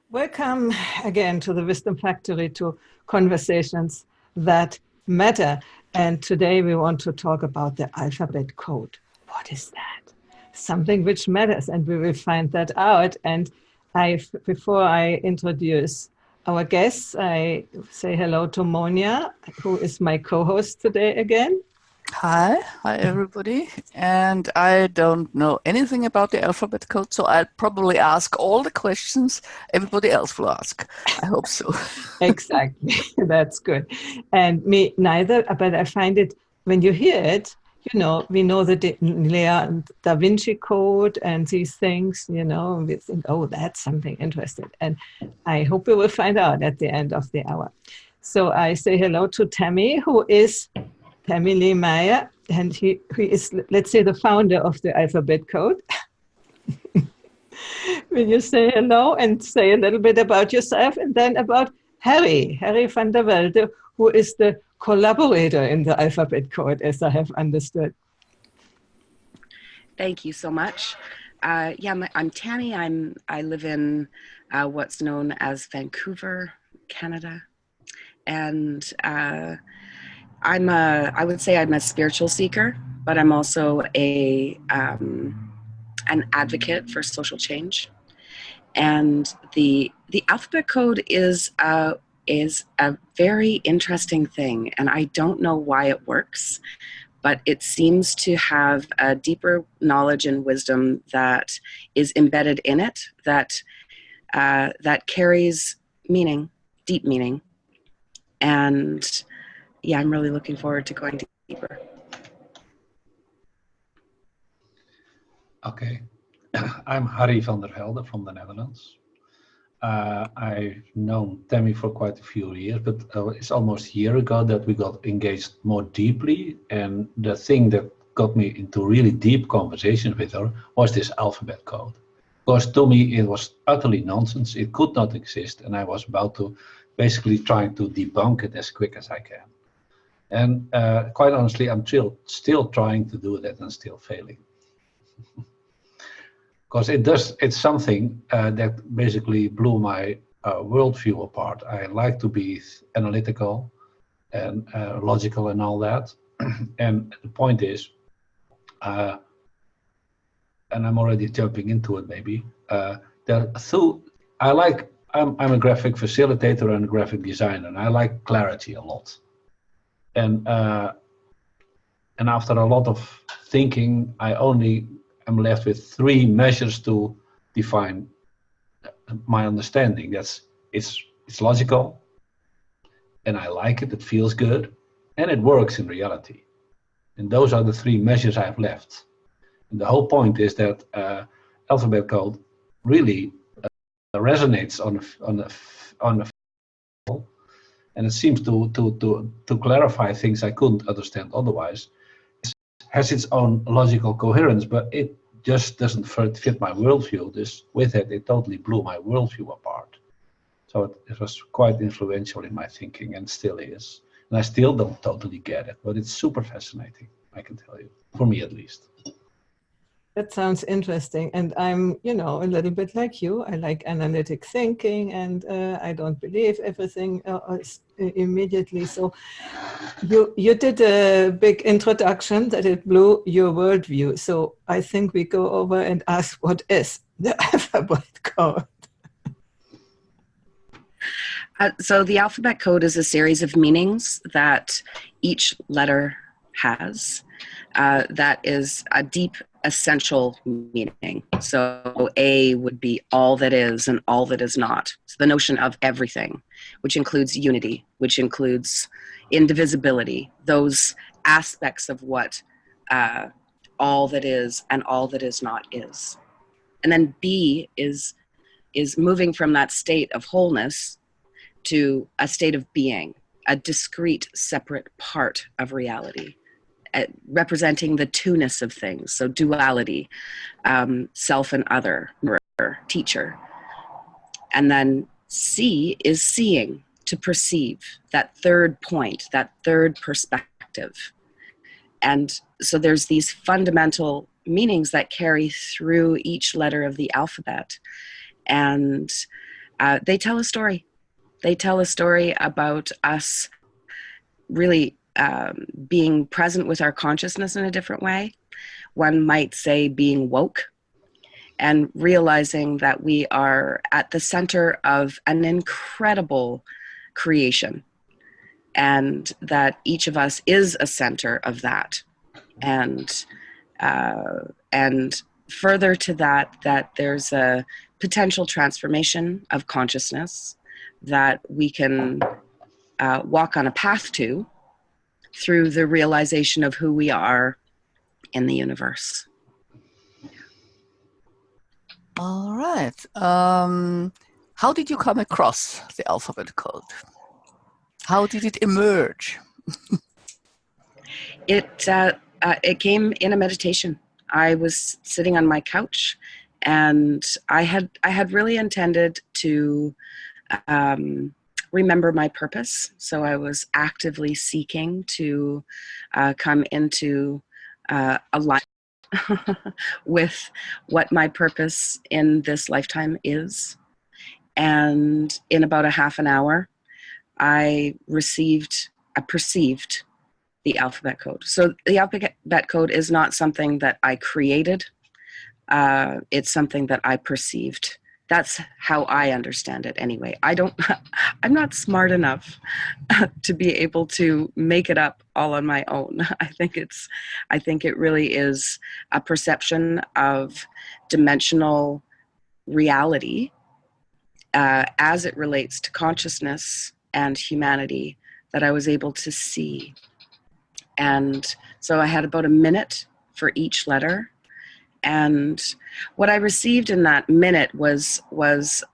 Welcome again to the Wisdom Factory, to Conversations That Matter. And today we want to talk about the alphabet code. What is that? Something which matters, and we will find that out. And before I introduce our guests, I say hello to Monia, who is my co-host today again. Hi everybody. And I don't know anything about the alphabet code, so I'll probably ask all the questions everybody else will ask. I hope so. Exactly. That's good. And me neither, but I find it, when you hear it, we know the Lea Da Vinci Code and these things, we think, oh, that's something interesting. And I hope we will find out at the end of the hour. So I say hello to Tammy, who is Tammy Lee Meyer, and he is, let's say, the founder of the alphabet code. Will you say hello and say a little bit about yourself, and then about Harry van der Velde, who is the collaborator in the alphabet code, as I have understood. Thank you so much. I'm Tammy. I live in what's known as Vancouver, Canada, and I would say I'm a spiritual seeker, but I'm also an advocate for social change. And the alphabet code is a very interesting thing, and I don't know why it works, but it seems to have a deeper knowledge and wisdom that is embedded in it, that carries meaning, deep meaning. And yeah, I'm really looking forward to going deeper. Okay. I'm Heidi van der Velde from the Netherlands. I've known Tammy for quite a few years, but it's almost a year ago that we got engaged more deeply. And the thing that got me into really deep conversations with her was this alphabet code. Because to me, it was utterly nonsense. It could not exist. And I was about to basically trying to debunk it as quick as I can. And quite honestly, I'm still trying to do that and still failing. Because it's something that basically blew my worldview apart. I like to be analytical and logical and all that. And the point is, and I'm already jumping into it maybe, I'm a graphic facilitator and a graphic designer, and I like clarity a lot. And after a lot of thinking, I'm left with 3 measures to define my understanding. It's logical, and I like it. It feels good, and it works in reality. And those are the 3 measures I've left. And the whole point is that alphabet code really resonates on a and it seems to clarify things I couldn't understand otherwise. It has its own logical coherence, but it just doesn't fit my worldview. With it totally blew my worldview apart. So it was quite influential in my thinking, and still is. And I still don't totally get it, but it's super fascinating, I can tell you, for me at least. That sounds interesting. And I'm, a little bit like you. I like analytic thinking, and I don't believe everything immediately. So you did a big introduction that it blew your worldview. So I think we go over and ask, what is the alphabet code? So the alphabet code is a series of meanings that each letter has. That is a deep, essential meaning. So A would be all that is and all that is not. So the notion of everything, which includes unity, which includes indivisibility, those aspects of what all that is and all that is not is. And then B is moving from that state of wholeness to a state of being, a discrete, separate part of reality, representing the two-ness of things, so duality, self and other, mirror, teacher. And then C is seeing, to perceive, that third point, that third perspective. And so there's these fundamental meanings that carry through each letter of the alphabet. And they tell a story. They tell a story about us really being present with our consciousness in a different way. One might say being woke and realizing that we are at the center of an incredible creation, and that each of us is a center of that. And further to that, that there's a potential transformation of consciousness that we can walk on a path to through the realization of who we are in the universe. All right. How did you come across the alphabet code? How did it emerge? It came in a meditation. I was sitting on my couch, and I had really intended to remember my purpose. So I was actively seeking to come into alignment with what my purpose in this lifetime is. And in about a half an hour, I perceived the alphabet code. So the alphabet code is not something that I created. It's something that I perceived. That's how I understand it anyway. I'm not smart enough to be able to make it up all on my own. I think it really is a perception of dimensional reality as it relates to consciousness and humanity that I was able to see. And so I had about a minute for each letter. And what I received in that minute was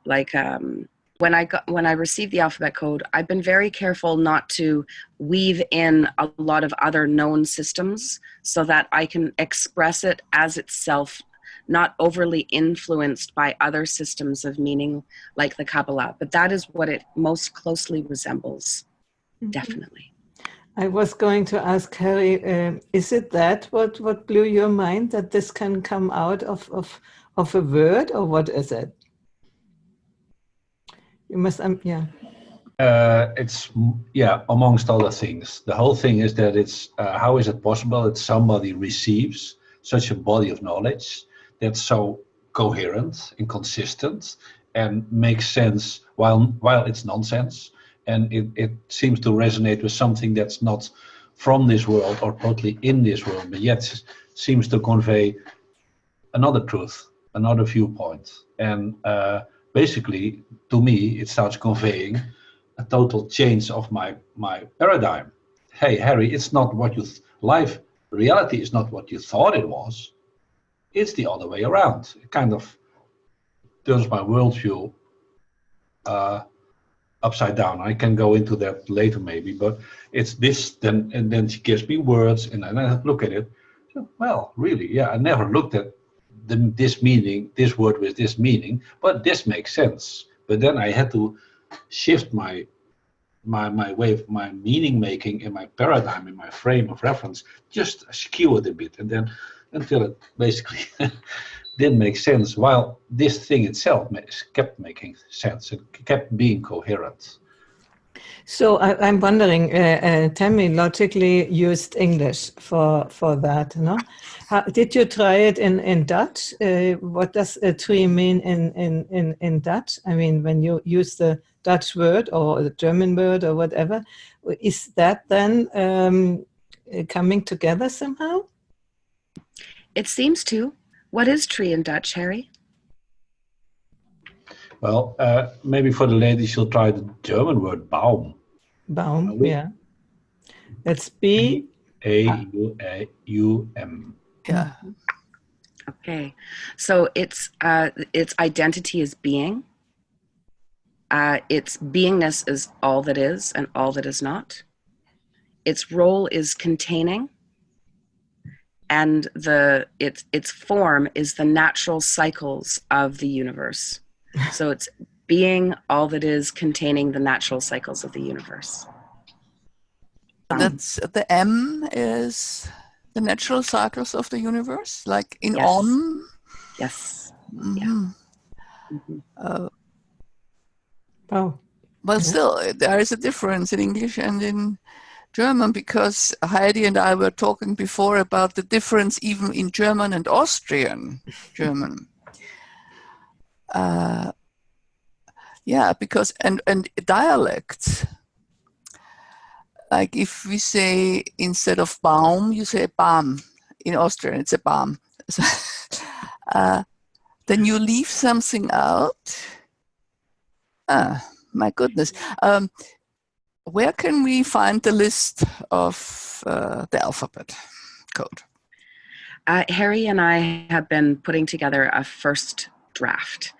like when I received the alphabet code, I've been very careful not to weave in a lot of other known systems so that I can express it as itself, not overly influenced by other systems of meaning like the Kabbalah. But that is what it most closely resembles, definitely. I was going to ask Harry, is it that what blew your mind, that this can come out of a word, or what is it? You must, yeah. It's, amongst other things. The whole thing is that it's, how is it possible that somebody receives such a body of knowledge that's so coherent and consistent and makes sense while it's nonsense? And it seems to resonate with something that's not from this world or totally in this world, but yet seems to convey another truth, another viewpoint. And basically, to me, it starts conveying a total change of my paradigm. Hey, Harry, it's not what you reality is not what you thought it was. It's the other way around. It kind of turns my worldview upside down. I can go into that later maybe, but it's this, then she gives me words, and then I look at it. Well, really, yeah, I never looked at this word with this meaning, but this makes sense. But then I had to shift my way of my meaning making and my paradigm and my frame of reference, just skew it a bit, and then until it basically didn't make sense, while this thing itself kept making sense. It kept being coherent. So I'm wondering, Tammy logically used English for that, no? Did you try it in Dutch? What does a tree mean in Dutch? I mean, when you use the Dutch word or the German word or whatever, is that then coming together somehow? It seems to. What is tree in Dutch, Harry? Well, maybe for the ladies, she'll try the German word Baum. Baum, yeah. It's B-A-U-M. Yeah. Okay, so its identity is being. Its beingness is all that is and all that is not. Its role is containing, and its form is the natural cycles of the universe. So it's being all that is, containing the natural cycles of the universe. That's the M is the natural cycles of the universe, like in Yes. on. Yes. Mm-hmm. Yeah. Mm-hmm. Oh, But yeah. still, there is a difference in English and in German, because Heidi and I were talking before about the difference even in German and Austrian German. Yeah, because and dialects, like if we say instead of Baum, you say Baum. In Austrian, it's a Baum. So, then you leave something out. My goodness. Where can we find the list of the alphabet code? Harry and I have been putting together a first draft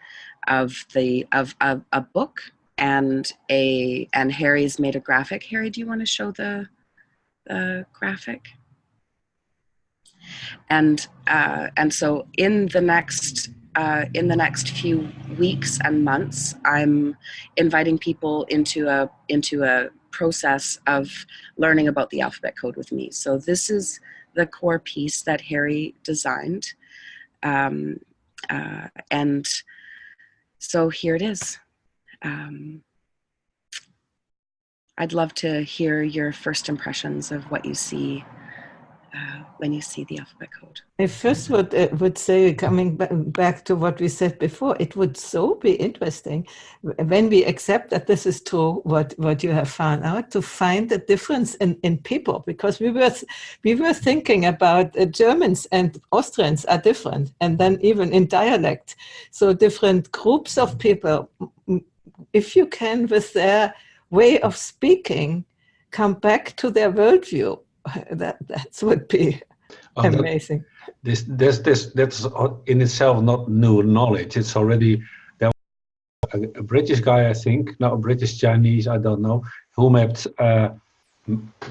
of a book, and Harry's made a graphic. Harry, do you want to show the graphic? And so in the next few weeks and months, I'm inviting people into a process of learning about the alphabet code with me. So this is the core piece that Harry designed, and so here it is. I'd love to hear your first impressions of what you see when you see the alphabet code. I first would say, coming back to what we said before, it would so be interesting when we accept that this is true, what you have found out, to find the difference in people, because we were thinking about Germans and Austrians are different, and then even in dialect, so different groups of people. If you can, with their way of speaking, come back to their worldview, that would be amazing. That's in itself not new knowledge. It's already there was a British guy, I think, no, a British Chinese, I don't know, who mapped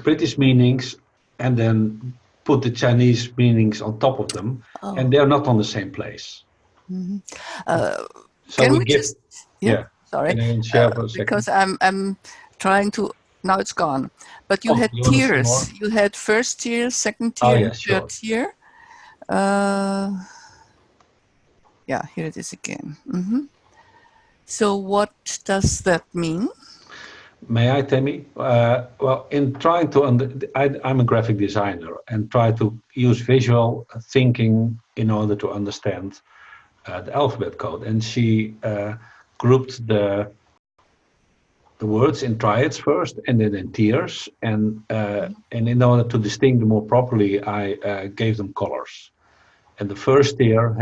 British meanings and then put the Chinese meanings on top of them, and they're not on the same place. Mm-hmm. So can we we give, just? yeah. Sorry, Can I share for a second? because I'm trying to. Now it's gone. But you had you want to see more? tiers. You had first tier, second tier, yeah, and sure. third tier. Yeah, here it is again. Mm-hmm. So what does that mean? May I, Tammy? Well, in trying to, I'm a graphic designer and try to use visual thinking in order to understand the alphabet code. And she grouped the words in triads first, and then in tiers. And in order to distinguish them more properly, I gave them colors. And the first tier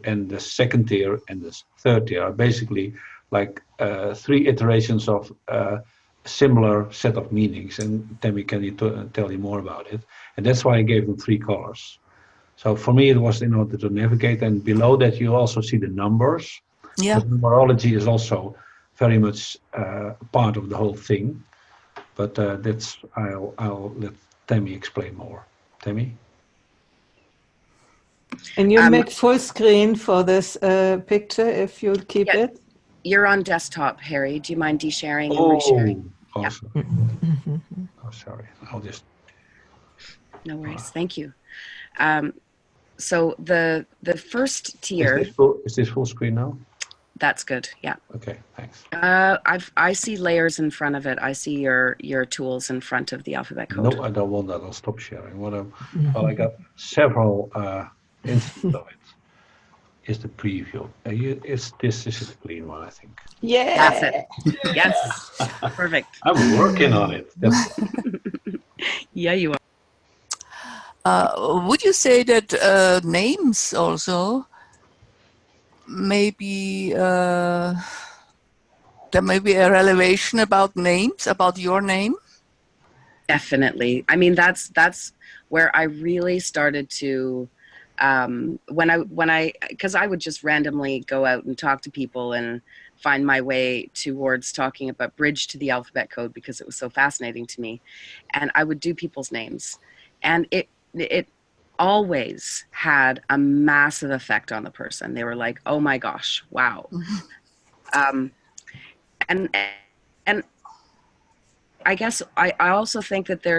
and the second tier and the third tier are basically like 3 iterations of a similar set of meanings. And Tammy, can you tell you more about it? And that's why I gave them 3 colors. So for me, it was in order to navigate. And below that, you also see the numbers. Yeah. But numerology is also very much part of the whole thing. But I'll let Tammy explain more. Tammy? And you make full screen for this picture if you keep it? You're on desktop, Harry. Do you mind de-sharing and Oh, resharing? awesome. Oh, sorry. I'll just... No worries. Thank you. So the first tier... Is this full screen now? That's good. Yeah. Okay, thanks. I see layers in front of it. I see your tools in front of the alphabet code. No, I don't want that. I'll stop sharing. Well, I got several instances of it. Is the preview. This is a clean one, I think. Yeah. That's it. Yes. Perfect. I'm working on it. Yeah, you are. Would you say that names also maybe there may be a revelation about names, about your name? Definitely. I mean, that's where I really started to because I would just randomly go out and talk to people and find my way towards talking about bridge to the alphabet code because it was so fascinating to me. And I would do people's names, and it always had a massive effect on the person. They were like, oh my gosh, wow. And I guess I also think that there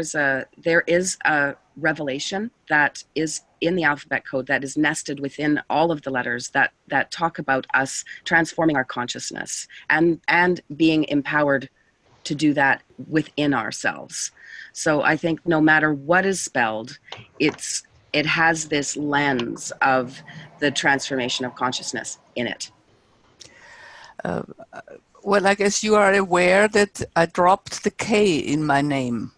is a revelation that is in the alphabet code that is nested within all of the letters that talk about us transforming our consciousness and being empowered to do that within ourselves. So I think no matter what is spelled, it has this lens of the transformation of consciousness in it. Well, I guess you are aware that I dropped the K in my name.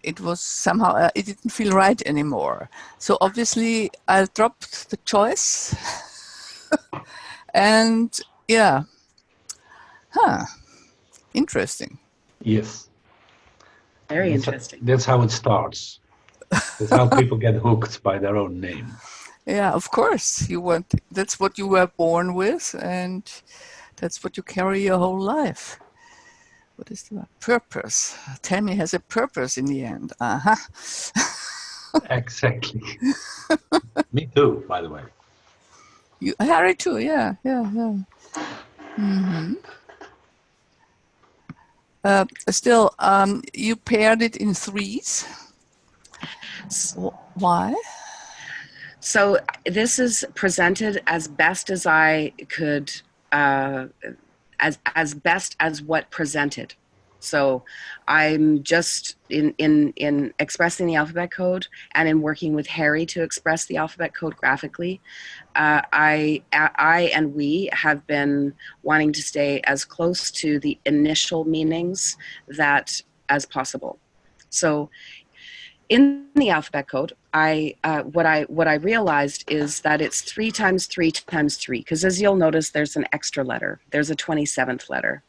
It was somehow, it didn't feel right anymore. So obviously I dropped the choice. And yeah, interesting. Yes. Very interesting. That's how it starts. That's how people get hooked by their own name. Yeah, of course. That's what you were born with, and that's what you carry your whole life. What is the purpose? Tammy has a purpose in the end. Exactly. Me too, by the way. Harry too, yeah. Mm-hmm. Still, you paired it in threes. Why? So this is presented as best as I could, as best as what presented. So I'm just in expressing the alphabet code and in working with Harry to express the alphabet code graphically. I and we have been wanting to stay as close to the initial meanings that as possible. So in the alphabet code, what I realized is that it's 3 times 3 times 3, because as you'll notice, there's an extra letter. There's a 27th letter.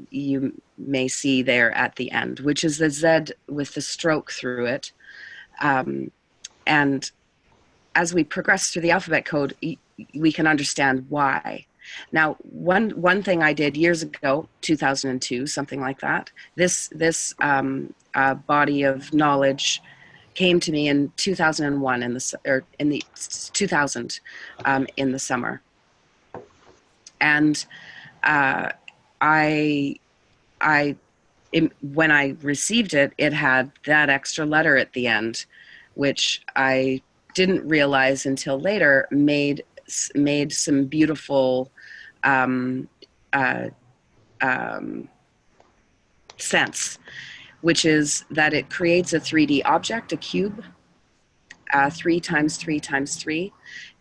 You may see there at the end, which is the Z with the stroke through it. And as we progress through the alphabet code, we can understand why. Now, one thing I did years ago, 2002, something like that, this body of knowledge came to me in 2001 in the 2000 in the summer, and when I received it, it had that extra letter at the end, which I didn't realize until later made some beautiful sense, which is that it creates a 3D object, a cube, 3 times 3 times 3.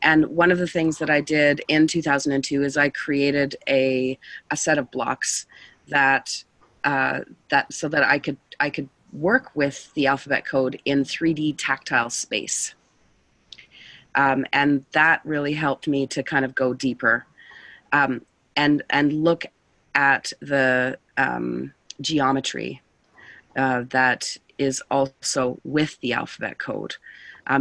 And one of the things that I did in 2002 is I created a set of blocks that so that I could work with the alphabet code in 3D tactile space. And that really helped me to kind of go deeper and look at the geometry that is also with the alphabet code.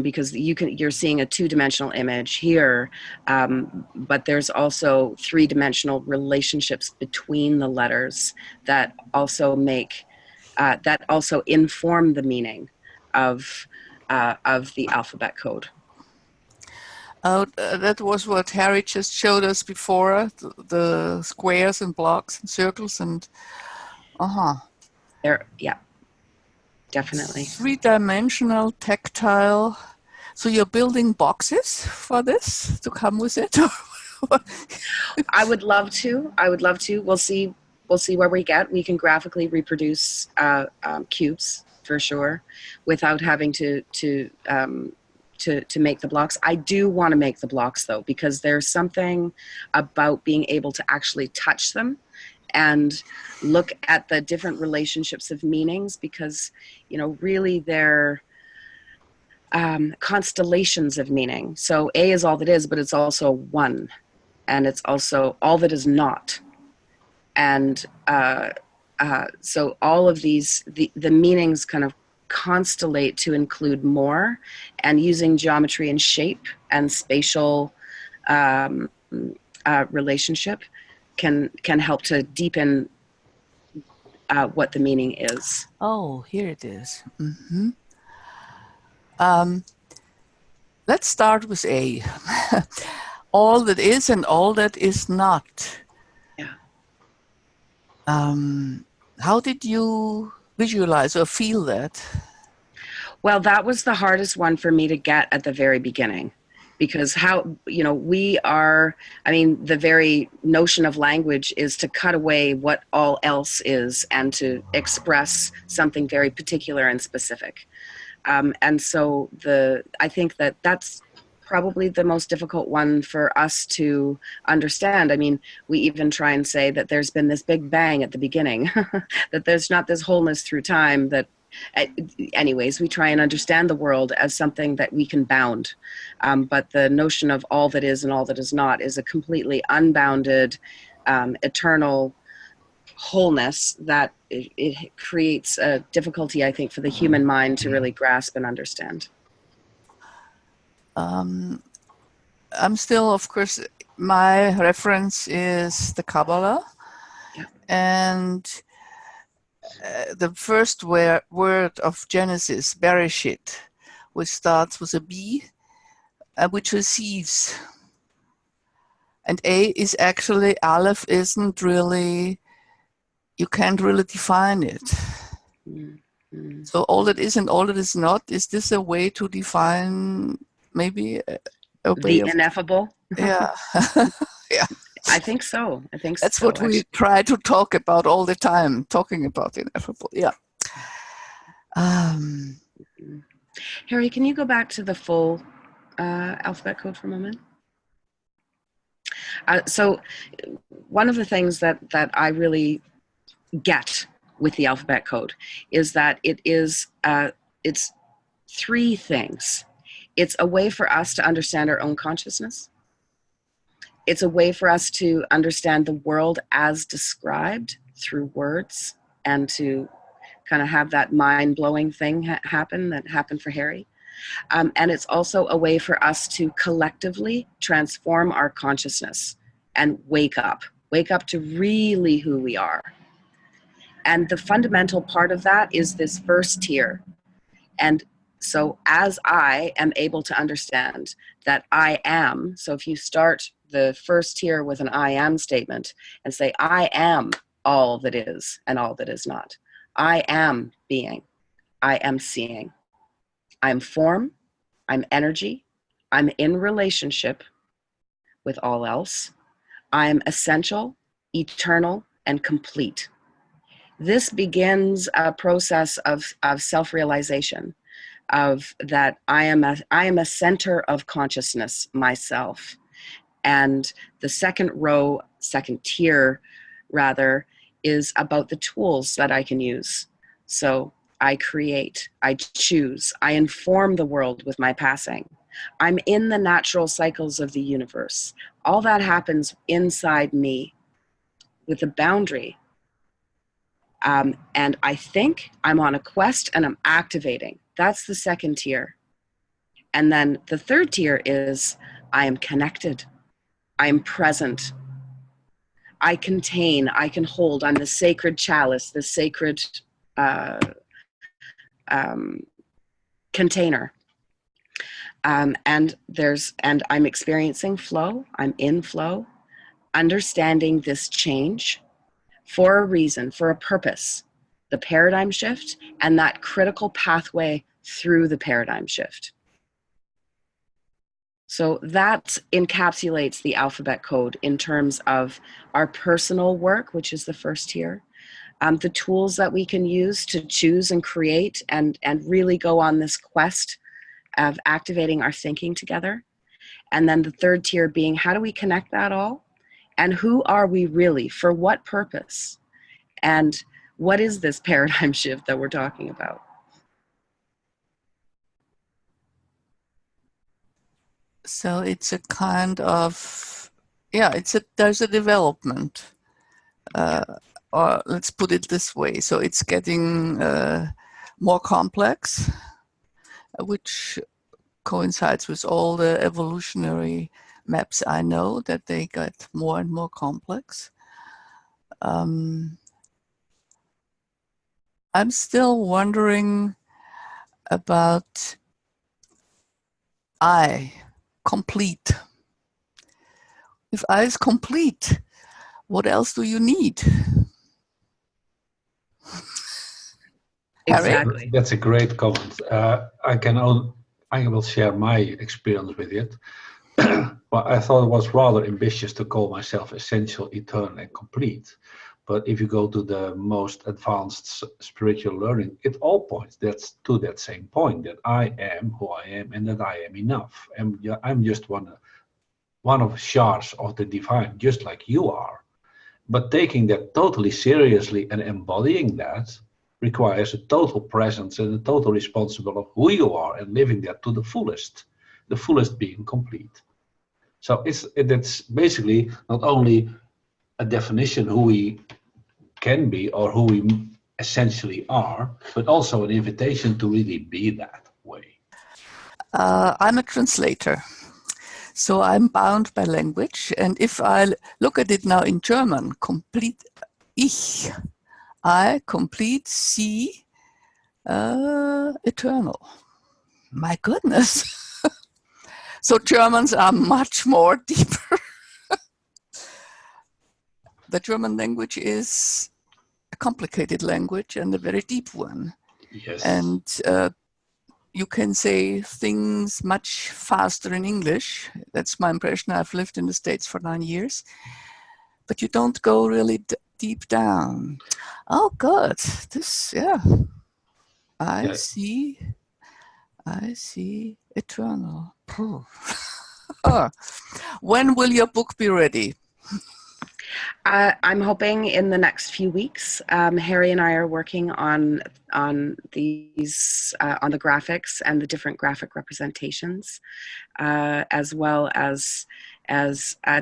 Because you're seeing a 2-dimensional image here, but there's also 3-dimensional relationships between the letters that also inform the meaning of the alphabet code. That was what Harry just showed us before, the squares and blocks and circles and There, yeah. Definitely. 3-dimensional, tactile. So you're building boxes for this to come with it? I would love to. We'll see where we get. We can graphically reproduce cubes for sure, without having to make the blocks. I do want to make the blocks though, because there's something about being able to actually touch them and look at the different relationships of meanings, because really they're constellations of meaning. So A is all that is, but it's also one, and it's also all that is not. And so all of these, the meanings kind of constellate to include more, and using geometry and shape and spatial relationship can help to deepen what the meaning is. Oh, here it is. Mm-hmm. Let's start with A. All that is and all that is not. Yeah. How did you visualize or feel that? Well, that was the hardest one for me to get at the very beginning, because we are, I mean, the very notion of language is to cut away what all else is and to express something very particular and specific. And so I think that that's probably the most difficult one for us to understand. I mean, we even try and say that there's been this big bang at the beginning, that there's not this wholeness through time, that anyways, we try and understand the world as something that we can bound. But the notion of all that is and all that is not is a completely unbounded, eternal wholeness that it creates a difficulty, I think, for the human mind to really grasp and understand. I'm still, of course, my reference is the Kabbalah. Yeah. And the first word of Genesis, Bereshit, which starts with a B, which receives. And A is actually, Aleph isn't really, you can't really define it. Mm-hmm. So all that is and all that is not, is this a way to define maybe a way the ineffable? Yeah. Yeah. I think so. That's what we try to talk about all the time, talking about the ineffable. Yeah. Harry, can you go back to the full alphabet code for a moment? So one of the things that I really get with the alphabet code is that it's three things. It's a way for us to understand our own consciousness. It's a way for us to understand the world as described through words and to kind of have that mind-blowing thing happen that happened for Harry. And it's also a way for us to collectively transform our consciousness and wake up to really who we are. And the fundamental part of that is this first tier. And so as I am able to understand that I am, so if you start the first tier with an I am statement and say, I am all that is and all that is not. I am being. I am seeing. I'm form. I'm energy. I'm in relationship with all else. I'm essential, eternal, and complete. This begins a process of self-realization, of that I am a center of consciousness myself. And the second tier rather, is about the tools that I can use. So I create, I choose, I inform the world with my passing. I'm in the natural cycles of the universe. All that happens inside me with a boundary. And I think I'm on a quest and I'm activating. That's the second tier. And then the third tier is I am connected. I am present. I contain, I can hold. I'm the sacred chalice, the sacred container. And I'm experiencing flow. I'm in flow, understanding this change for a reason, for a purpose, the paradigm shift and that critical pathway through the paradigm shift. So that encapsulates the alphabet code in terms of our personal work, which is the first tier, the tools that we can use to choose and create and really go on this quest of activating our thinking together. And then the third tier being, how do we connect that all? And who are we really? For what purpose? And what is this paradigm shift that we're talking about? So it's a kind of, there's a development, or let's put it this way. So it's getting more complex, which coincides with all the evolutionary maps I know, that they get more and more complex. I'm still wondering about complete. If I is complete, what else do you need? Harry? Exactly. That's a great comment. I will share my experience with it. Well, I thought it was rather ambitious to call myself essential, eternal, and complete. But if you go to the most advanced spiritual learning, it all points to that same point, that I am who I am and that I am enough. And I'm just one of shards of the divine, just like you are. But taking that totally seriously and embodying that requires a total presence and a total responsibility of who you are and living that to the fullest being complete. So it's basically not only a definition who we can be or who we essentially are, but also an invitation to really be that way. I'm a translator, so I'm bound by language. And if I look at it now in German, complete ich, I, complete, sie, eternal. My goodness. So Germans are much more deeper. The German language is a complicated language and a very deep one. Yes. And you can say things much faster in English. That's my impression. I've lived in the States for 9 years. But you don't go really deep down. Oh, good. This, yeah. I see eternal. When will your book be ready? I'm hoping in the next few weeks. Harry and I are working on these on the graphics and the different graphic representations, as well as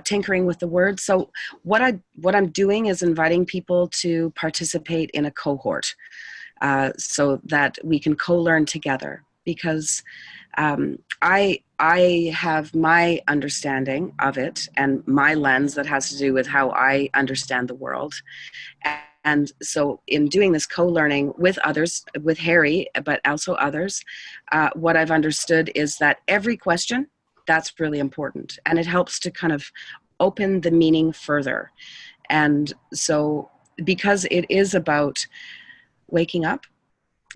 tinkering with the words. So what I'm doing is inviting people to participate in a cohort, so that we can co-learn together. Because I have my understanding of it and my lens that has to do with how I understand the world. And so in doing this co-learning with others, with Harry, but also others, what I've understood is that every question, that's really important. And it helps to kind of open the meaning further. And so because it is about waking up,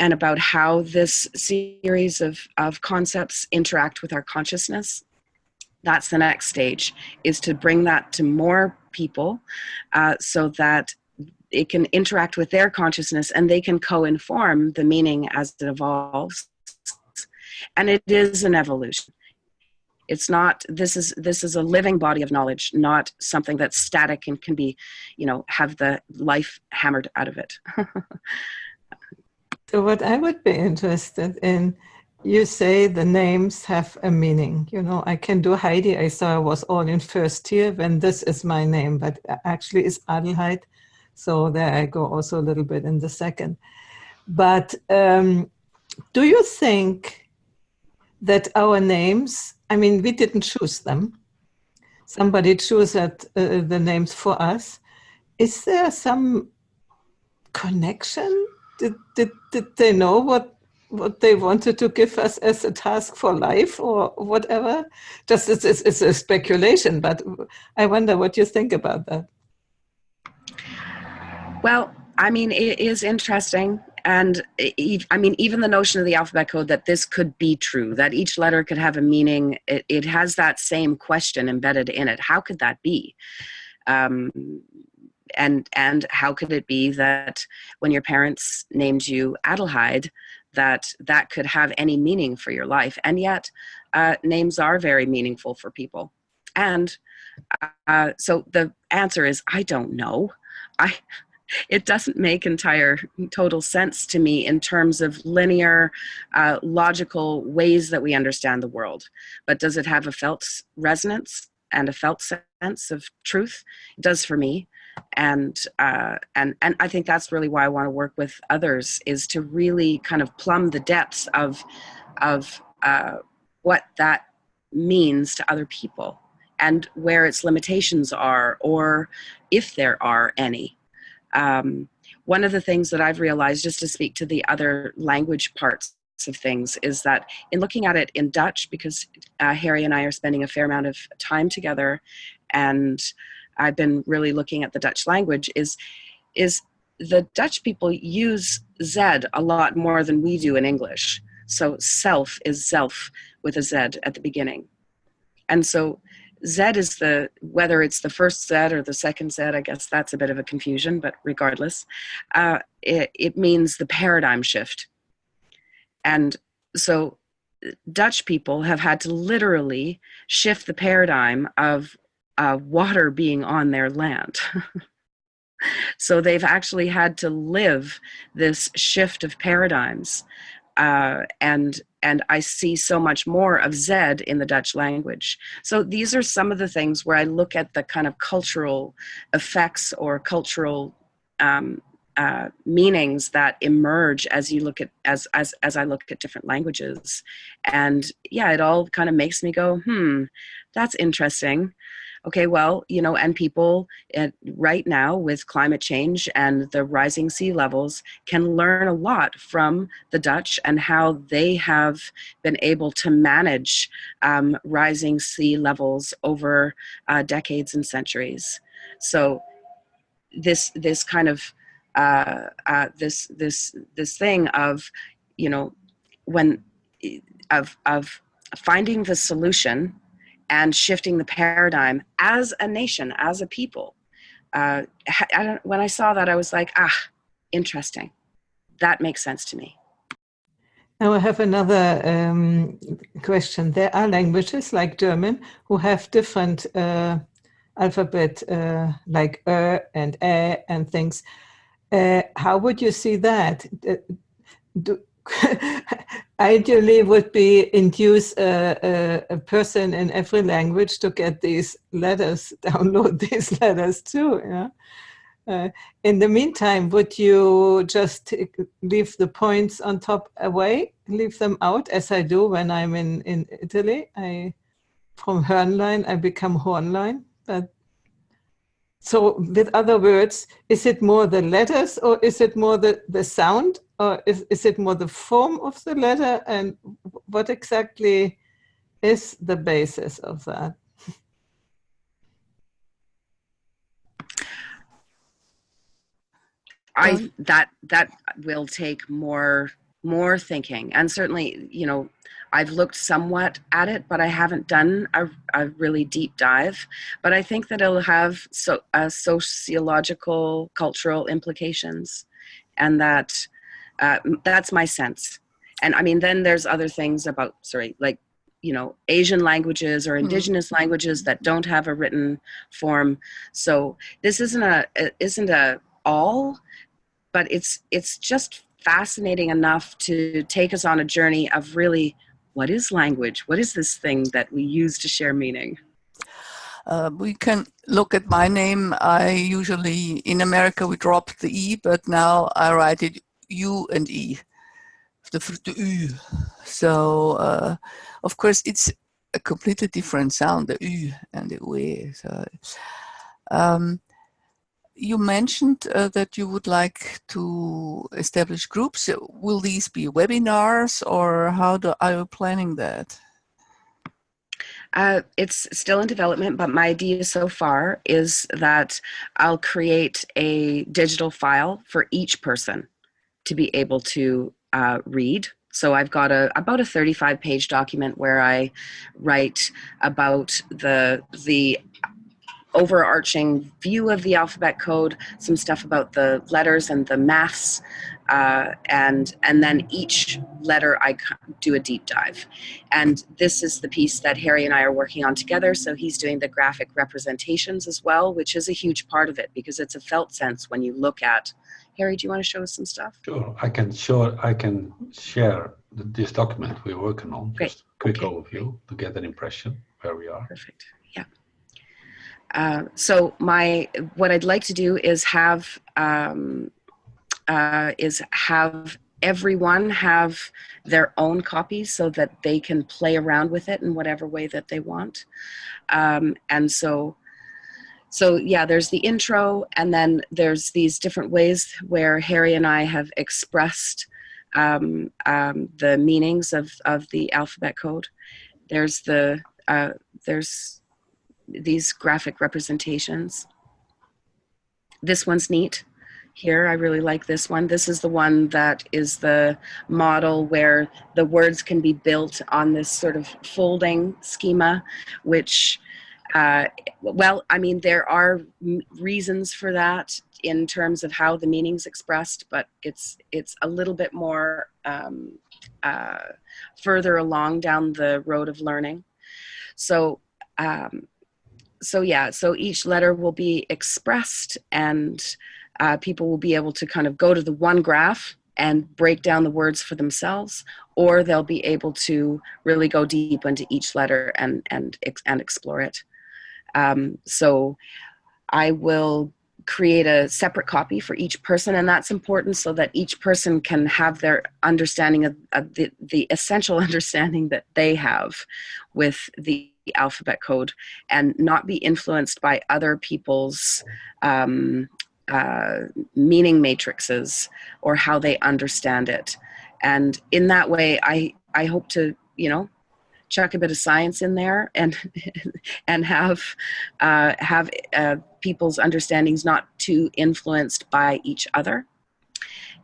and about how this series of concepts interact with our consciousness, that's the next stage, is to bring that to more people, so that it can interact with their consciousness and they can co-inform the meaning as it evolves. And it is an evolution. It's not, this is a living body of knowledge, not something that's static and can be, have the life hammered out of it. So what I would be interested in, you say the names have a meaning. I can do Heidi. I saw I was all in first year when this is my name, but actually it's Adelheid. So there I go also a little bit in the second. But do you think that our names, we didn't choose them. Somebody chose the names for us. Is there some connection? Did they know what they wanted to give us as a task for life or whatever? Just it's a speculation, but I wonder what you think about that. Well, it is interesting. And even the notion of the alphabet code, that this could be true, that each letter could have a meaning, it has that same question embedded in it. How could that be? And how could it be that when your parents named you Adelheid, that could have any meaning for your life? And yet, names are very meaningful for people. And so the answer is, I don't know. It doesn't make total sense to me in terms of linear, logical ways that we understand the world. But does it have a felt resonance and a felt sense of truth? It does for me. And I think that's really why I want to work with others, is to really kind of plumb the depths of what that means to other people and where its limitations are, or if there are any. One of the things that I've realized, just to speak to the other language parts of things, is that in looking at it in Dutch, because Harry and I are spending a fair amount of time together, and I've been really looking at the Dutch language, is the Dutch people use Z a lot more than we do in English. So self is zelf with a Z at the beginning. And so Z is whether it's the first Z or the second Z, I guess that's a bit of a confusion, but regardless, it means the paradigm shift. And so Dutch people have had to literally shift the paradigm of water being on their land. So they've actually had to live this shift of paradigms. And I see so much more of Z in the Dutch language. So these are some of the things where I look at the kind of cultural effects or cultural meanings that emerge as you look at as I look at different languages. And yeah, it all kind of makes me go, that's interesting. Okay, well, and people right now with climate change and the rising sea levels can learn a lot from the Dutch and how they have been able to manage rising sea levels over decades and centuries. So this kind of this thing of when of finding the solution and shifting the paradigm as a nation, as a people. When I saw that, I was like, interesting. That makes sense to me. Now I have another question. There are languages like German who have different alphabet like and and things. How would you see that? Ideally would be induce a person in every language to get these letters, download these letters too. Yeah? In the meantime, would you just leave the points on top away, leave them out, as I do when I'm in Italy? From Hörnlein, I become Hornlein. But so with other words, is it more the letters or is it more the sound? Or is it more the form of the letter? And what exactly is the basis of that? That will take more thinking. And certainly, I've looked somewhat at it, but I haven't done a really deep dive. But I think that it'll have sociological, cultural implications, and that's my sense. And I mean, then there's other things about, Asian languages or indigenous languages that don't have a written form. So this isn't a all, but it's just fascinating enough to take us on a journey of really, what is language? What is this thing that we use to share meaning? We can look at my name. I usually, in America, we drop the E, but now I write it U and E, the U. So, of course, it's a completely different sound, the U and the UE. So, you mentioned that you would like to establish groups. Will these be webinars, or how are you planning that? It's still in development, but my idea so far is that I'll create a digital file for each person to be able to read. So I've got about a 35-page document where I write about the overarching view of the alphabet code, some stuff about the letters and the maths, and then each letter I do a deep dive. And this is the piece that Harry and I are working on together. So he's doing the graphic representations as well, which is a huge part of it because it's a felt sense when you look at. Harry, do you want to show us some stuff? Sure, I can share this document we're working on. Great. Just a quick overview to get an impression where we are. Perfect. Yeah. So what I'd like to do is have everyone have their own copies so that they can play around with it in whatever way that they want. And so yeah, there's the intro, and then there's these different ways where Harry and I have expressed the meanings of the alphabet code. There's these graphic representations. This one's neat. here. I really like this one. This is the one that is the model where the words can be built on this sort of folding schema, which, well, I mean, there are reasons for that in terms of how the meaning's expressed, but it's a little bit more further along down the road of learning. So, so each letter will be expressed, and people will be able to kind of go to the one graph and break down the words for themselves, or they'll be able to really go deep into each letter and explore it. So I will create a separate copy for each person, and that's important so that each person can have their understanding of the essential understanding that they have with the alphabet code, and not be influenced by other people's meaning matrices or how they understand it. And in that way, I hope to, you know, chuck a bit of science in there and and have people's understandings not too influenced by each other,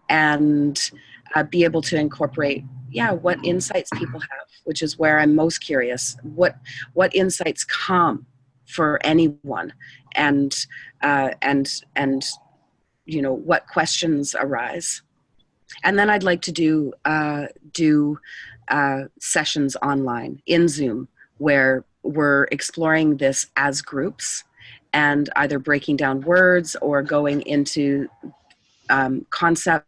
and be able to incorporate, yeah, what insights people have, which is where I'm most curious. What insights come for anyone, and you know, what questions arise. And then I'd like to do sessions online in Zoom where we're exploring this as groups and either breaking down words or going into concepts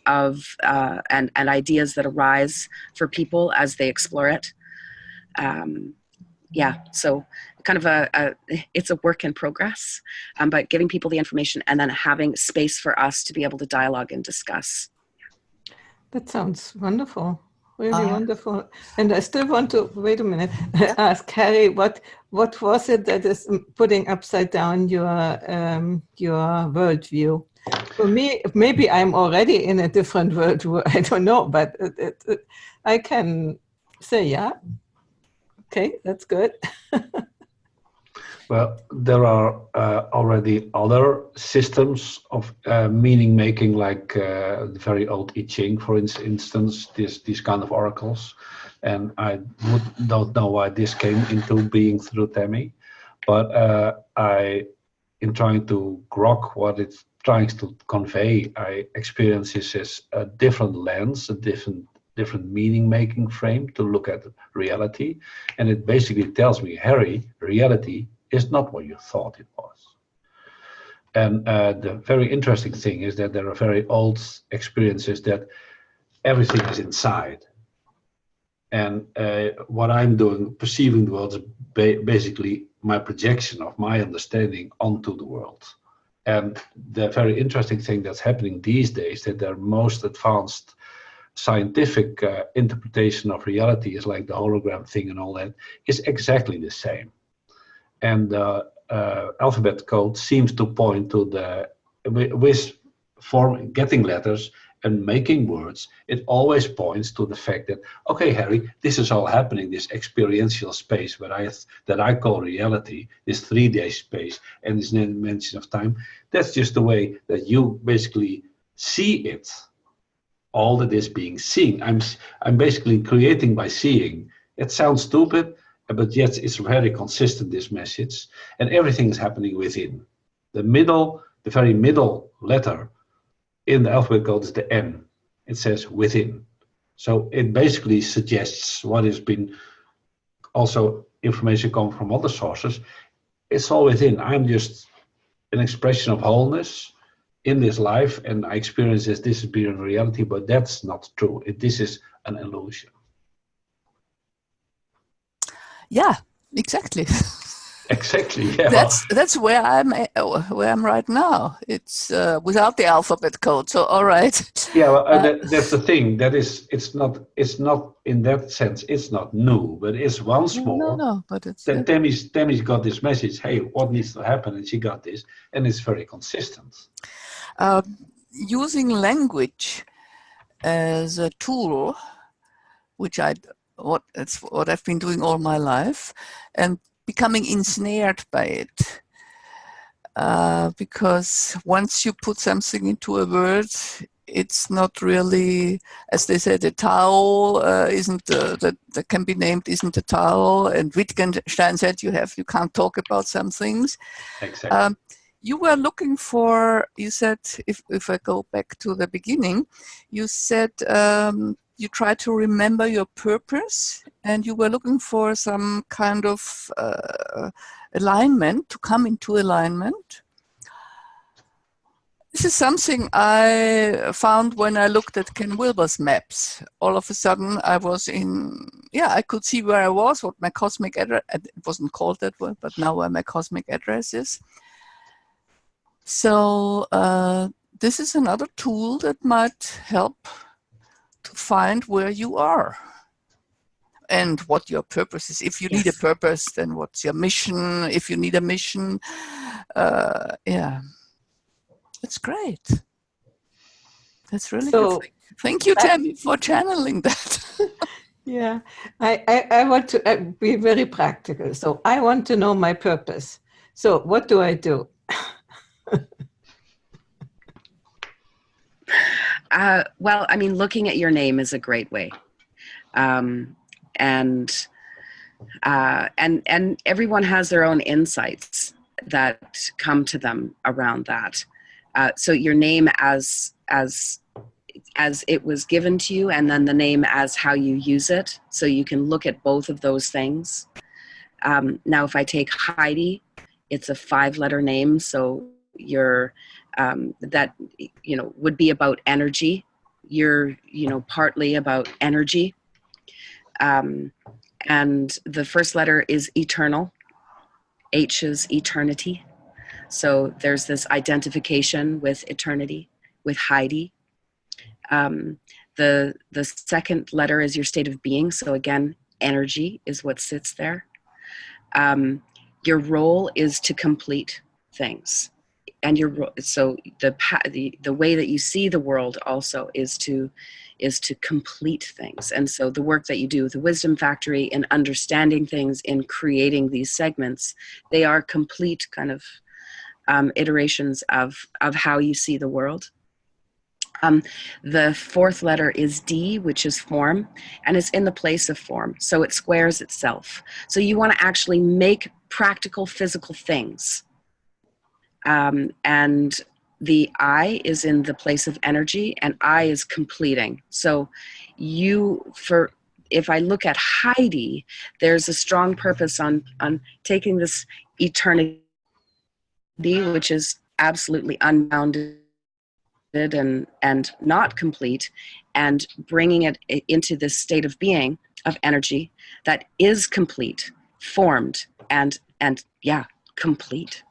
of and ideas that arise for people as they explore it. Yeah, so kind of it's a work in progress, but giving people the information and then having space for us to be able to dialogue and discuss. That sounds wonderful, really wonderful. And I still want to, wait a minute, ask Harry, what was it that is putting upside down your worldview? For me, maybe I'm already in a different worldview, I don't know, but I can say, yeah, okay, that's good. Well, there are already other systems of meaning making, like the very old I Ching, for instance, these kind of oracles. And I don't know why this came into being through Tammy, but in trying to grok what it's trying to convey, I experience this as a different lens, a different meaning making frame to look at reality. And it basically tells me, Harry, reality is not what you thought it was. And the very interesting thing is that there are very old experiences that everything is inside. And what I'm doing, perceiving the world, is basically my projection of my understanding onto the world. And the very interesting thing that's happening these days, that their most advanced scientific interpretation of reality is like the hologram thing and all that, is exactly the same. And the alphabet code seems to point to with getting letters and making words, it always points to the fact that, okay, Harry, this is all happening, this experiential space that I call reality, this 3D space and this dimension of time, that's just the way that you basically see it. All that is being seen. I'm basically creating by seeing. It sounds stupid, but yet it's very consistent, this message. And everything is happening within. The very middle letter in the alphabet code is the N. It says within. So it basically suggests what has been also information coming from other sources. It's all within. I'm just an expression of wholeness in this life, and I experience this disappear in reality, but that's not true. This is an illusion. Yeah, exactly. Exactly. Yeah. That's where I'm right now. It's without the alphabet code. So all right. Yeah, well, that's the thing. It's not in that sense. It's not new, but it's once more. No, but it's that Tammy's got this message. Hey, what needs to happen? And she got this, and it's very consistent. Using language as a tool, which it's what I've been doing all my life, and becoming ensnared by it. because once you put something into a word, it's not really, as they say, the Tao isn't that can be named isn't a Tao. And Wittgenstein said you can't talk about some things. Exactly. You were looking for, you said, if I go back to the beginning, you said you try to remember your purpose, and you were looking for some kind of alignment, to come into alignment. This is something I found when I looked at Ken Wilber's maps. All of a sudden I was I could see where I was, what my cosmic address, it wasn't called that way, but now where my cosmic address is. So this is another tool that might help to find where you are and what your purpose is. If you need a purpose, then what's your mission? If you need a mission, it's great. That's really good. Thank you, Tammy, for channeling that. Yeah, I want to be very practical. So I want to know my purpose. So what do I do? Well, I mean, looking at your name is a great way. And everyone has their own insights that come to them around that. So your name as it was given to you, and then the name as how you use it. So you can look at both of those things. Now, if I take Heidi, it's a 5-letter name. So you're, that, would be about energy. You're, partly about energy. And the first letter is eternal. H is eternity. So there's this identification with eternity, with Heidi. The second letter is your state of being. So again, energy is what sits there. Your role is to complete things. And so the way that you see the world also is to complete things. And so the work that you do with the Wisdom Factory in understanding things, in creating these segments, they are complete kind of iterations of how you see the world. The fourth letter is D, which is form, and it's in the place of form. So it squares itself. So you want to actually make practical physical things. And the I is in the place of energy, and I is completing. So if I look at Heidi, there's a strong purpose on taking this eternity, which is absolutely unbounded and not complete, and bringing it into this state of being, of energy that is complete, formed, and complete.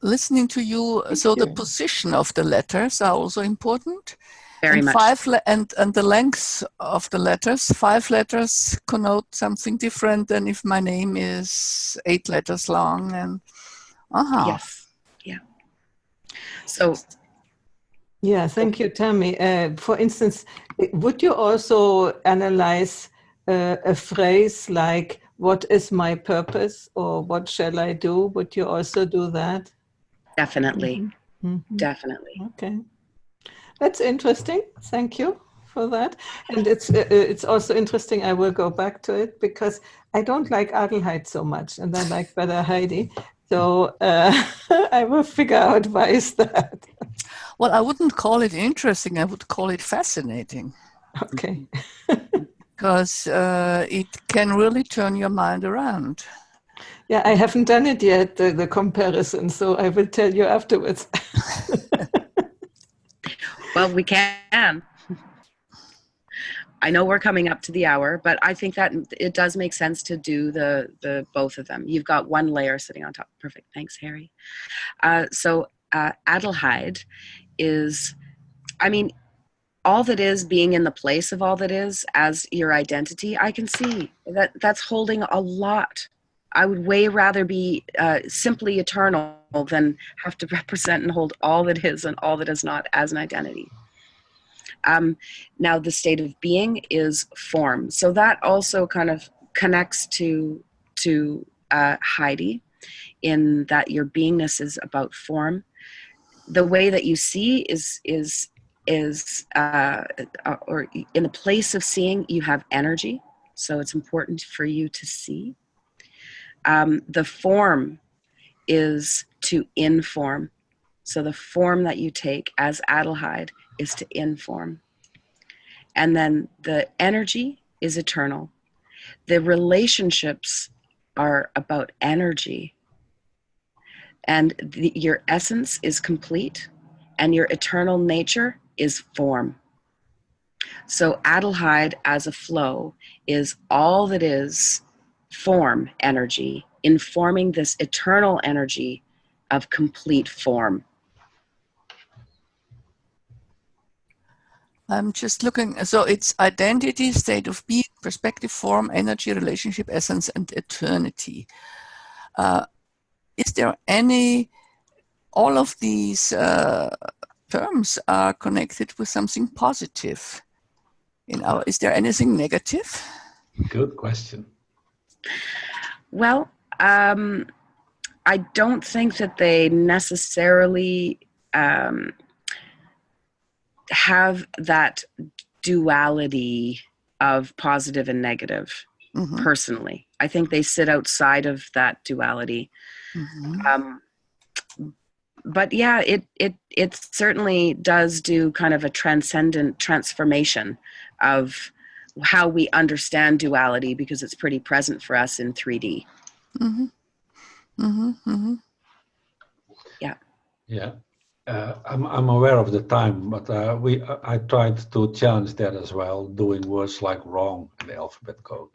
Listening to you, the position of the letters are also important. Very much. And the length of the letters. 5 letters connote something different than if my name is 8 letters long. And yes, yeah. So. Yeah, thank you, Tammy. For instance, would you also analyze a phrase like, what is my purpose, or what shall I do? Would you also do that? Definitely. Mm-hmm. Definitely. Okay. That's interesting. Thank you for that. And it's also interesting. I will go back to it because I don't like Adelheid so much, and I like better Heidi. So I will figure out why is that. Well, I wouldn't call it interesting. I would call it fascinating. Okay. Because it can really turn your mind around. Yeah, I haven't done it yet, the comparison, so I will tell you afterwards. Well, we can. I know we're coming up to the hour, but I think that it does make sense to do the both of them. You've got one layer sitting on top. Perfect. Thanks, Harry. So Adelheid is, I mean, all that is, being in the place of all that is as your identity. I can see that's holding a lot. I would way rather be simply eternal than have to represent and hold all that is and all that is not as an identity. Now the state of being is form. So that also kind of connects to Heidi. in that your beingness is about form. The way that you see is or in the place of seeing, you have energy. So it's important for you to see. The form is to inform. So the form that you take as Adelheid is to inform. And then the energy is eternal. The relationships are about energy. And your essence is complete, and your eternal nature is form. So Adelheid as a flow is all that is form energy, informing this eternal energy of complete form. I'm just looking, so it's identity, state of being, perspective, form, energy, relationship, essence, and eternity. Is there any, all of these terms are connected with something positive? Is there anything negative? Good question. Well, I don't think that they necessarily have that duality of positive and negative. Mm-hmm. Personally, I think they sit outside of that duality. Mm-hmm. But yeah, it certainly does do kind of a transcendent transformation of how we understand duality, because it's pretty present for us in 3D. Mm-hmm. Mm-hmm. Mm-hmm. Yeah. Yeah. I'm aware of the time, but I tried to challenge that as well, doing words like wrong in the alphabet code.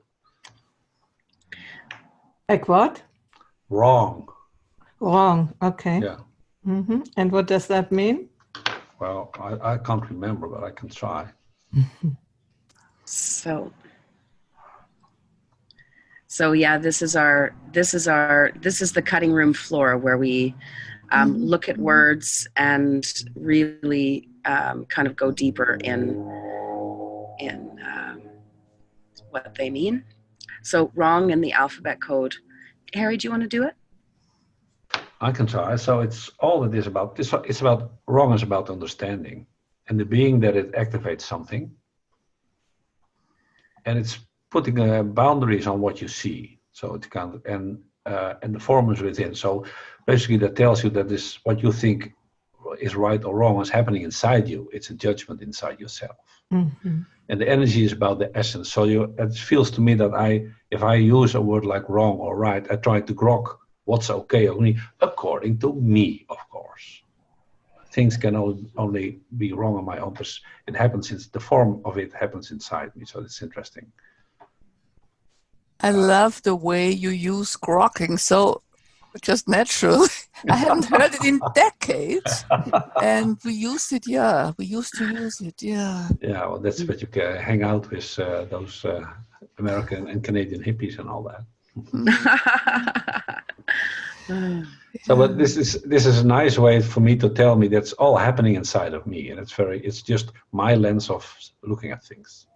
Like what? Wrong. Wrong. Okay. Yeah. Mm-hmm. And what does that mean? Well, I can't remember, but I can try. So yeah, this is the cutting room floor where we look at words and really kind of go deeper in what they mean. So wrong in the alphabet code. Harry, do you want to do it? I can try. So it's all that is about. It's about wrong is about understanding and the being that it activates something, and it's putting boundaries on what you see. So it can and the form is within. So basically, that tells you that this what you think is right or wrong is happening inside you. It's a judgment inside yourself. Mm-hmm. And the energy is about the essence. So it feels to me that if I use a word like wrong or right, I try to grok what's okay only according to me, of course. Things can only be wrong on my own, because it happens, the form of it happens inside me. So it's interesting. I love the way you use grokking. So just natural. I haven't heard it in decades, and we used it. Yeah, we used to use it. Yeah. Yeah, well, that's what you can hang out with those American and Canadian hippies and all that. So, but this is a nice way for me to tell me that's all happening inside of me, and it's just my lens of looking at things.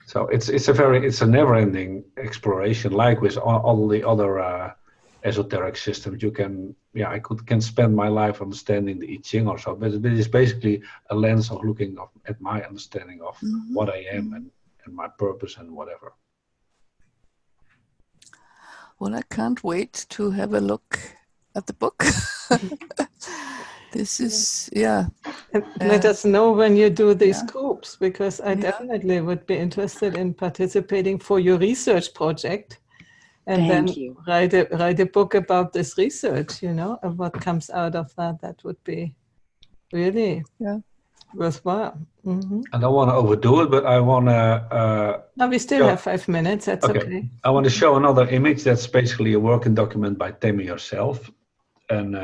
So it's a never-ending exploration, like with all the other esoteric systems. I can spend my life understanding the I Ching or so, but it is basically a lens of looking at my understanding of what I am and my purpose and whatever. Well, I can't wait to have a look at the book. This is, let us know when you do these groups, because I definitely would be interested in participating for your research project. And Thank you. write a book about this research, and what comes out of that. That would be really worthwhile. Mm-hmm. I don't want to overdo it, but I want to... No, we still have 5 minutes. That's okay. I want to show another image that's basically a working document by Tammy herself. And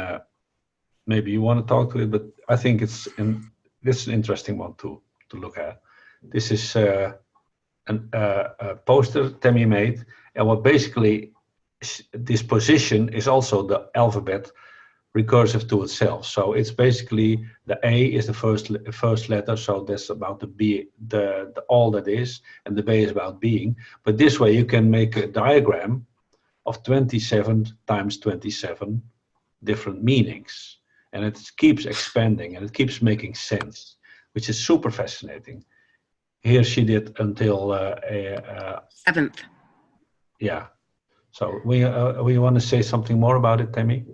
maybe you want to talk to it, but I think this is an interesting one to look at. This is a poster Tammy made, and what basically this position is also the alphabet recursive to itself. So it's basically the A is the first letter, so that's about the B, the all that is, and the B is about being. But this way you can make a diagram of 27 times 27 different meanings, and it keeps expanding and it keeps making sense, which is super fascinating. Here she did until 7th. Yeah. So we want to say something more about it, Tammy?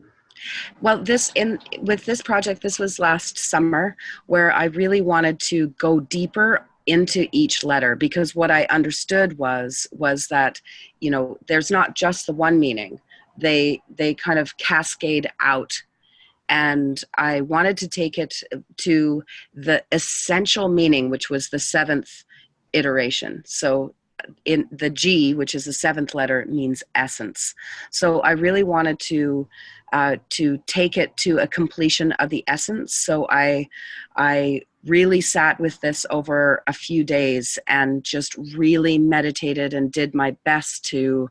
Well, with this project, this was last summer, where I really wanted to go deeper into each letter, because what I understood was that, you know, there's not just the one meaning. They kind of cascade out. And I wanted to take it to the essential meaning, which was the 7th iteration. So in the G, which is the 7th letter, means essence. So I really wanted to take it to a completion of the essence. So I really sat with this over a few days and just really meditated and did my best to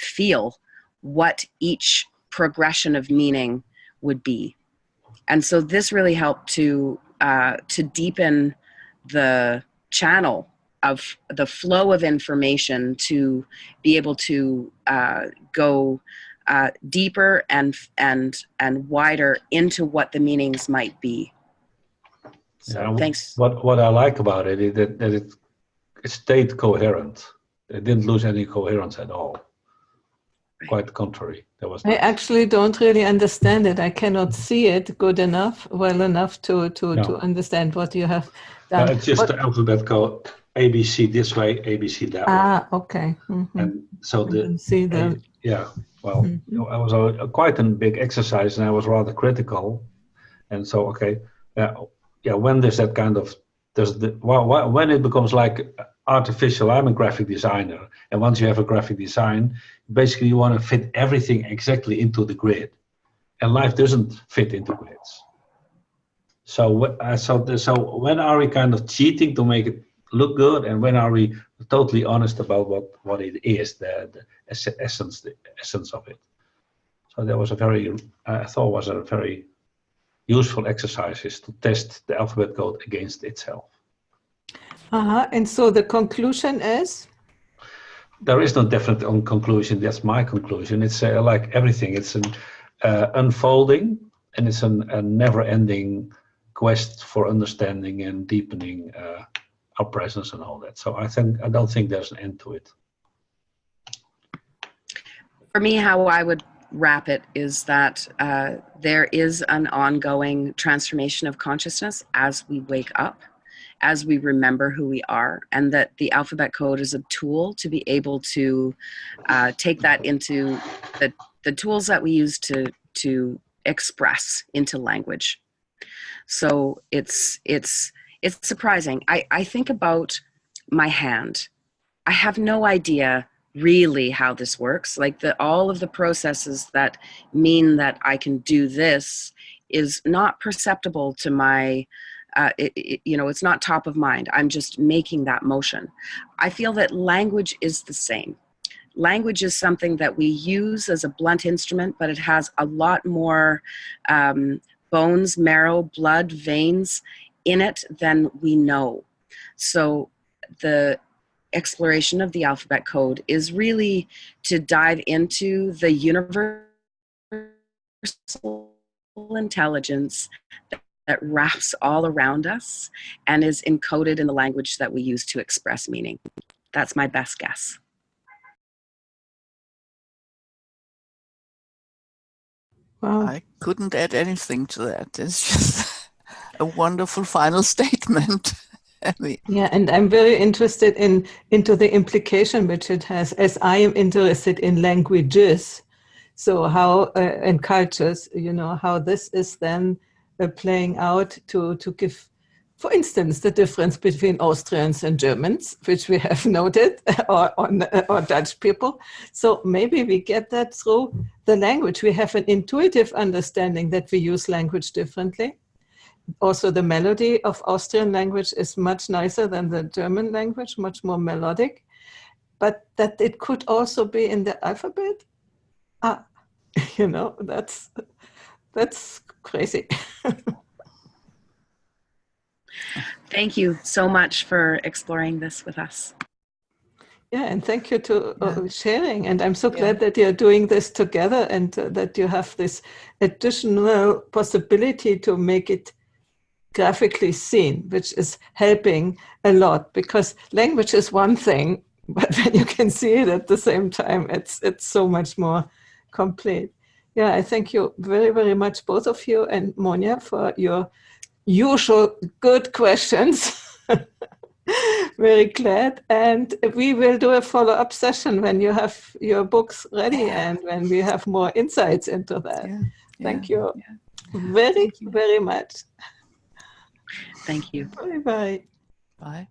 feel what each progression of meaning would be. And so this really helped to deepen the channel of the flow of information, to be able to go deeper and wider into what the meanings might be. So Yeah, thanks. What I like about it is that it stayed coherent. It didn't lose any coherence at all. Quite the contrary. That was nice. I actually don't really understand it. I cannot see it well enough to understand what you have done. It's just the alphabet code ABC this way, ABC that way. Ah, okay. Mm-hmm. And so I can see that. Yeah, well, it was quite a big exercise, and I was rather critical. And so, okay, when there's that kind of, when it becomes like artificial, I'm a graphic designer, and once you have a graphic design, basically you want to fit everything exactly into the grid, and life doesn't fit into grids. So when are we kind of cheating to make it look good, and when are we totally honest about what it is, the essence of it? So that was I thought was a very useful exercise, is to test the alphabet code against itself. And so the conclusion is? There is no definite conclusion. That's my conclusion. It's like everything. It's an unfolding, and it's a never-ending quest for understanding and deepening our presence and all that. So I don't think there's an end to it. For me, how I would wrap it is that there is an ongoing transformation of consciousness as we wake up, as we remember who we are, and that the alphabet code is a tool to be able to take that into the tools that we use to express into language. So it's surprising. I think about my hand. I have no idea really how this works. Like all of the processes that mean that I can do this is not perceptible to my, it's not top of mind. I'm just making that motion. I feel that language is the same. Language is something that we use as a blunt instrument, but it has a lot more bones, marrow, blood, veins in it than we know. So the exploration of the alphabet code is really to dive into the universal intelligence that wraps all around us and is encoded in the language that we use to express meaning. That's my best guess. Wow. I couldn't add anything to that. It's just a wonderful final statement. Yeah, and I'm very interested into the implication which it has, as I am interested in languages. So how and cultures, how this is then playing out to give, for instance, the difference between Austrians and Germans, which we have noted, or Dutch people. So maybe we get that through the language. We have an intuitive understanding that we use language differently. Also, the melody of Austrian language is much nicer than the German language, much more melodic, but that it could also be in the alphabet. That's That's crazy. Thank you so much for exploring this with us. Yeah, and thank you to Yeah. sharing. And I'm so Yeah. glad that you're doing this together and that you have this additional possibility to make it graphically seen, which is helping a lot, because language is one thing, but when you can see it at the same time, it's so much more complete. Yeah, I thank you very, very much, both of you, and Monia, for your usual good questions. Very glad. And we will do a follow-up session when you have your books ready and when we have more insights into that. Yeah. Thank Yeah. you very, Thank you. very much. Thank you. Bye-bye. Bye.